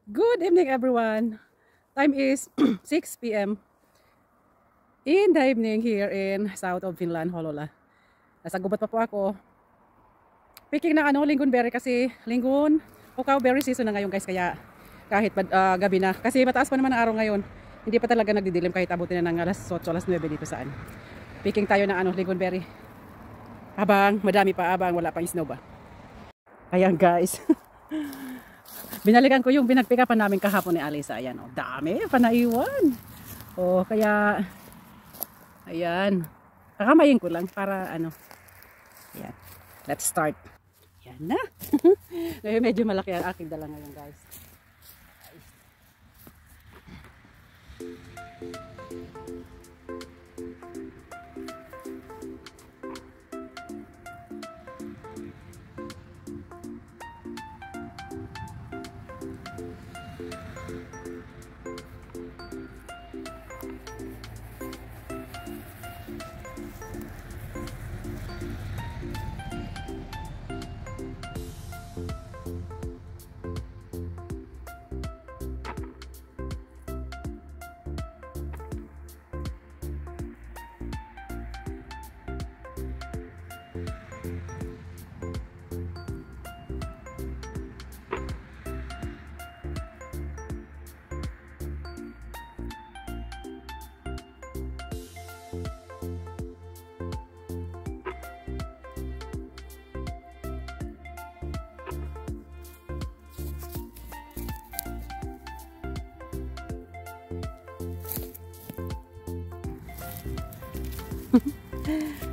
Good evening everyone. Time is 6 p.m. in the evening here in south of Finland, Hollola. Nasa gubat pa po ako. Picking na lingonberry kasi lingon, berry season na ngayon guys, kaya kahit gabi na. Kasi mataas pa naman ang araw ngayon. Hindi pa talaga nagdidilim kahit abutin na ng alas 8, alas 9 dito saan. Picking tayo ng lingonberry. Habang madami pa, abang wala pang snow ba. Ayan guys. Binalikan ko yung pinagpikapan namin kahapon ni Alisa. Ayan, oh, dami pa naiwan. Oh, kaya ayan. Kakamayin ko lang para ano. Ayan. Let's start. Ayan na. Ngayon medyo malaki ang aking dala ngayon, guys.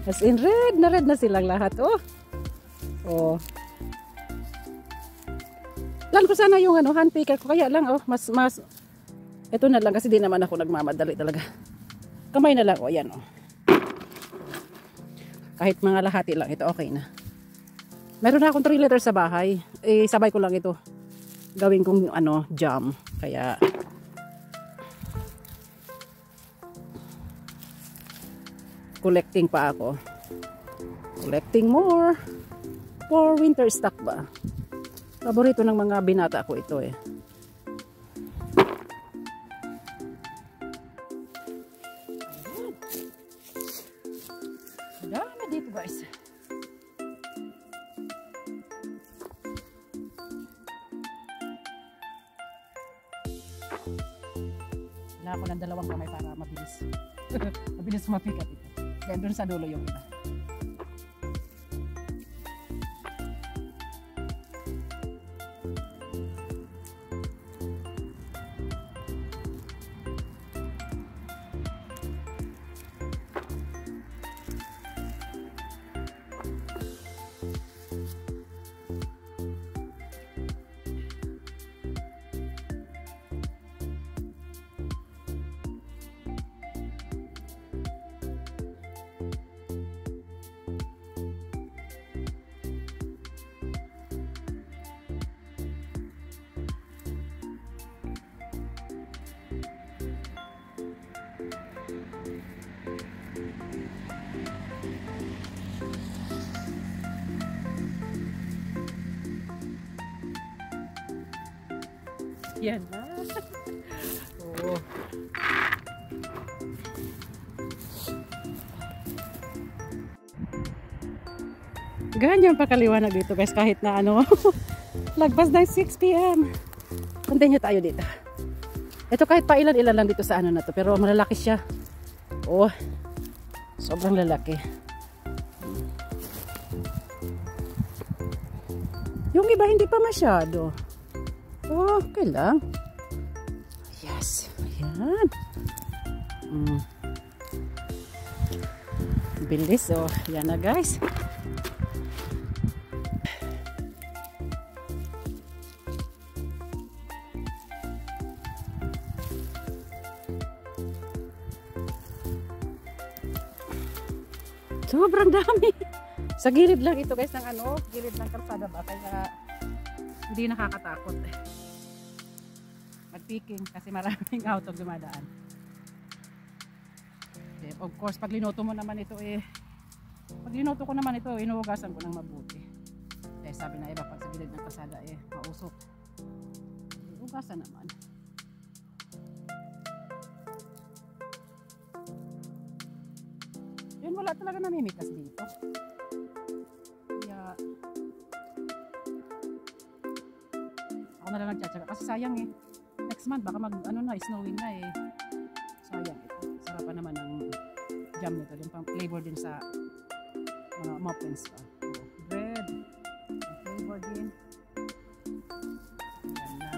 As in red na silang lahat. Oh. Oh. Lan ko sana yung hand picker ko, kaya lang mas ito na lang kasi di naman ako nagmamadali talaga. Kamay na lang ayan oh. Kahit mga lahati lang ito okay na. Meron na akong 3 liters sa bahay. Sabay ko lang ito. Gawin kong jam. Kaya collecting pa ako. Collecting more for winter stock ba. Paborito ng mga binata ko ito eh. Dami dito guys. Wala ako ng 2 kamay para mabilis. Mabilis mapikat ito. Yan, doon sa dulo yung iba. Yan na. Oh. Ganyan pa kaliwanag dito guys kahit na lagpas na 6 p.m. Continue tayo dito. Ito kahit pa ilan lang dito sa na to pero malalaki siya. Oh. Sobrang lalaki. Yung iba hindi pa masyado. Okay lang. Yes. Ayan. Bilis. Oh. Yan na guys. Sobrang dami. Sa gilid lang ito guys ng gilid ng kalsada ba. Kaya hindi nakakatakot. Mag-picking kasi maraming auto dumadaan. Of course, pag linuto mo naman ito pag linuto ko naman ito, inuugasan ko ng mabuti. Sabi na iba pag sa gilid ng kalsada mausok. Basa naman. Yun, wala talaga namimikas dito. Kaya ako na lang nagtsatsaga kasi sayang eh. Next month baka mag ano na, snowing na eh. Sayang ito. Sarapan naman ng jam nito. Yung pang flavor din sa mga muffins pa. Oh, bread. Flavor din. Ayan na.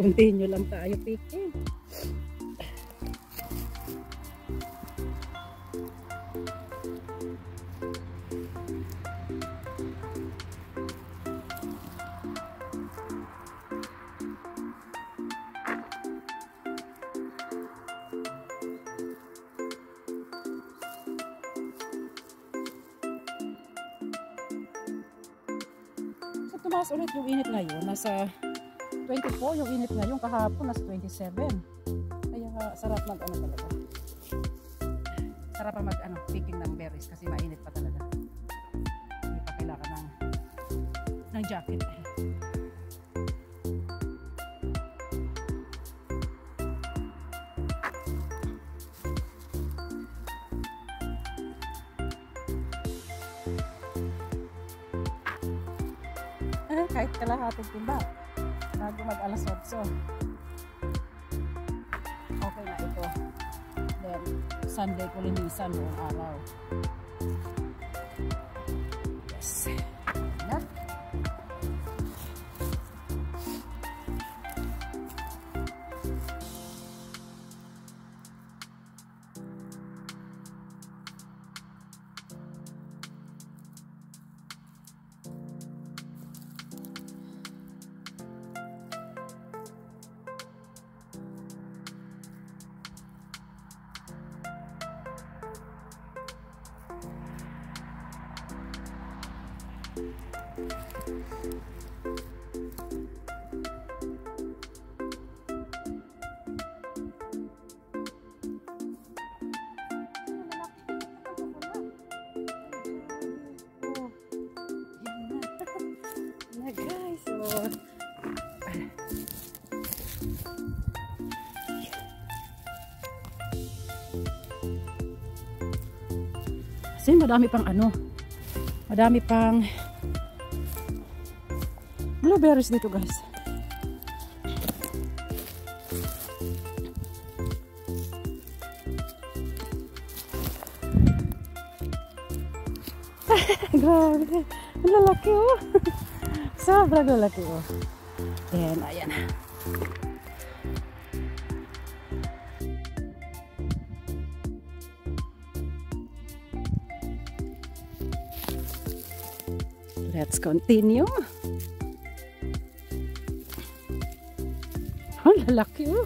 Continue lang tayo picking. So tumaas ulit yung init ngayon. Nasa 24 yung init ngayon, kahapon nasa 27. Kaya sarap mag ano talaga. Sarap mag ano, picking ng berries kasi mainit pa talaga. Hindi pa kailangan ng jacket. Kahit kalahating timba. Bago mag alas 8. Okay na ito. Then, Sunday ko linisan buong araw. Yes. Na. Guys, so kasi madami pang ano, madami pang blueberries dito guys. Grabe, ang lalaki oh. Sobrang lalaki oh. Then, ayan. Let's continue. Ang lalaki oh.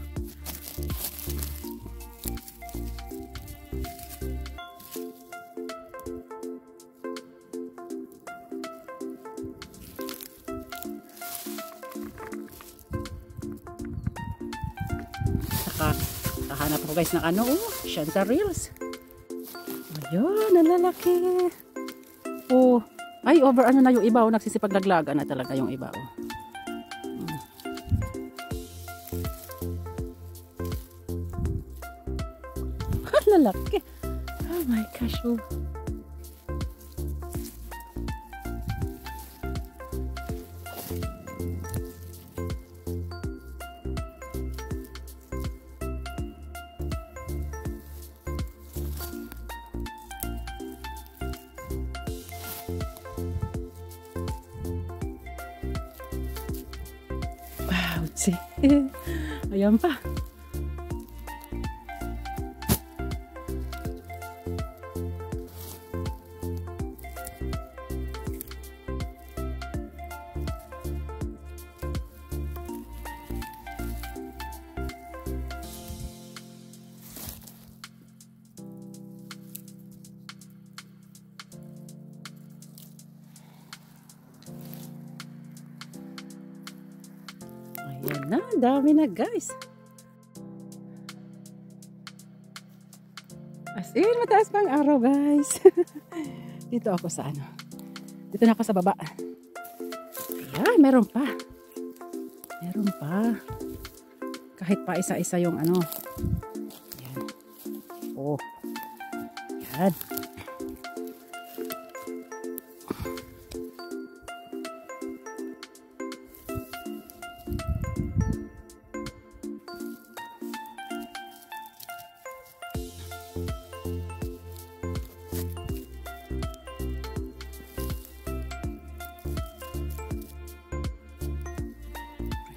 Kahanap ko guys ng ano oh, Shanta Reels. Ayun, ang lalaki. Oh, ay over ano na yung iba oh, nagsisipaglaglaga na talaga yung iba oh. Ang lalaki. Oh my gosh oh. Ayan pa. Dami na guys. As in, mataas pa ang araw guys. Dito ako sa ano. Dito na ako sa baba. Ayan, meron pa. Meron pa. Kahit pa isa-isa yung ano. Ayan. Oh. Ayan.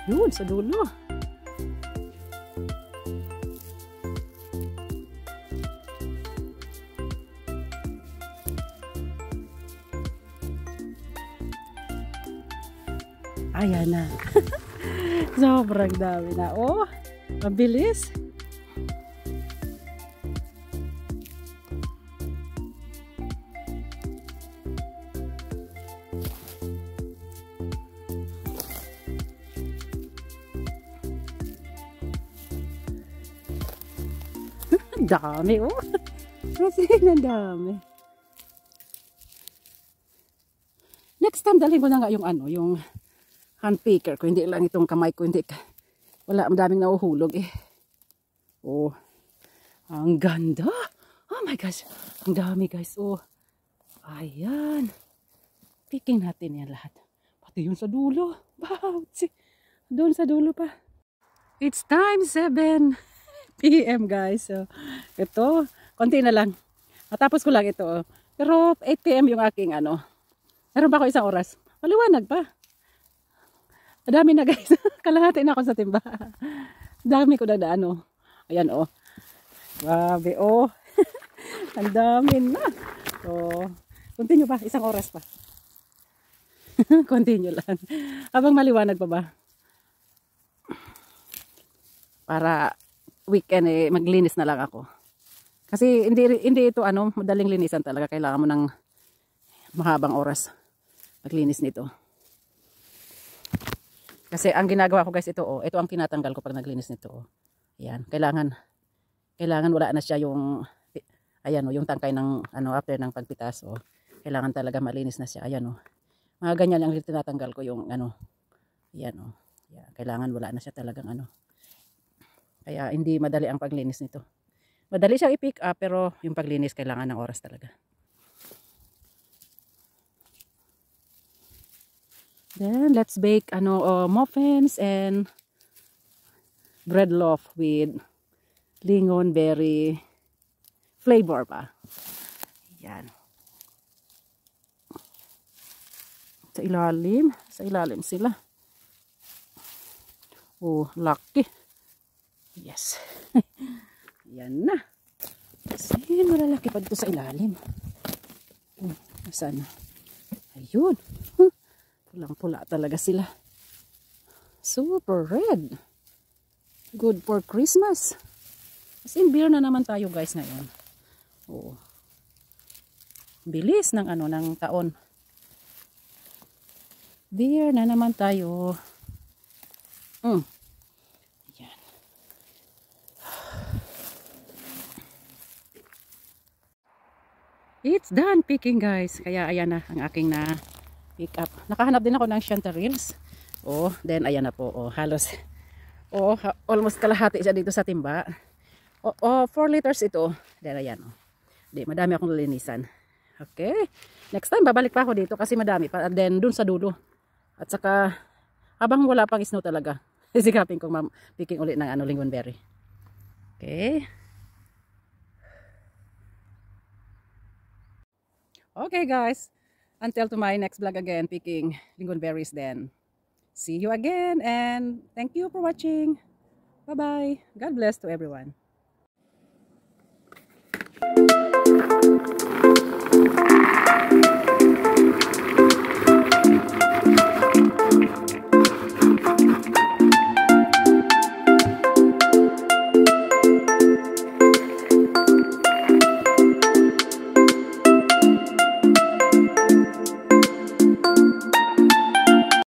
Yun, sa dulo. Ayan na. Sobrang dami na. Oh, mabilis. Dami, oh. Kasi ang dami. Next time, dalhin ko na nga yung ano, yung hand picker ko. Hindi lang itong kamay ko. Hindi, wala, madaming nahuhulog eh. Oh, ang ganda. Oh my gosh. Ang dami guys. Oh, ayan. Picking natin yan lahat. Pati yun sa dulo. Wow. Doon sa dulo pa. It's time 7 PM guys. So, ito, konti na lang. Matapos ko lang ito. Pero 8 PM yung aking ano. Meron pa ako isang oras. Maliwanag pa. Madami na guys. Kalahati na ako sa timba. Dami ko na ano. Ayan oh. Grabe oh. Ang dami na. So, continue pa. Isang oras pa. Continue lang. Habang maliwanag pa ba? Para weekend eh, maglinis na lang ako. Kasi hindi ito ano, madaling linisan talaga. Kailangan mo ng mahabang oras maglinis nito. Kasi ang ginagawa ko guys ito oh, ito ang tinatanggal ko pag naglinis nito oh. Ayan, kailangan wala na siya yung ayan oh, yung tangkay ng ano after ng pagpitas oh. Kailangan talaga malinis na siya. Ayan oh. Mga ganyan lang tinatanggal ko yung ano. Ayan oh. Ayan, kailangan wala na siya talagang ano. Kaya hindi madali ang paglinis nito. Madali siyang i-pick up pero yung paglinis kailangan ng oras talaga. Then let's bake muffins and bread loaf with lingonberry flavor pa. Yan. Sa ilalim sila. Oh, lucky. Yes. Yan na. Kasi malalaki pa dito sa ilalim. Saan? Ayun. Pulang-pula talaga sila. Super red. Good for Christmas. As in, beer na naman tayo guys ngayon. Oh. Bilis ng ano ng taon. Beer na naman tayo. Yan. It's done picking guys. Kaya ayan na ang aking na pick up. Nakahanap din ako ng chanterelles. Oh, then ayan na po. Oh, halos. Oh, almost kalahati siya dito sa timba. Oh, 4 liters ito. Then ayan oh. Di, madami akong linisan. Okay. Next time babalik pa ako dito kasi madami pa. Then dun sa dulo. At saka habang wala pang snow talaga. Sikapin kong picking ulit ng lingonberry. Okay. Okay guys. Until to my next vlog again, picking lingonberries then. See you again and thank you for watching. Bye-bye. God bless to everyone.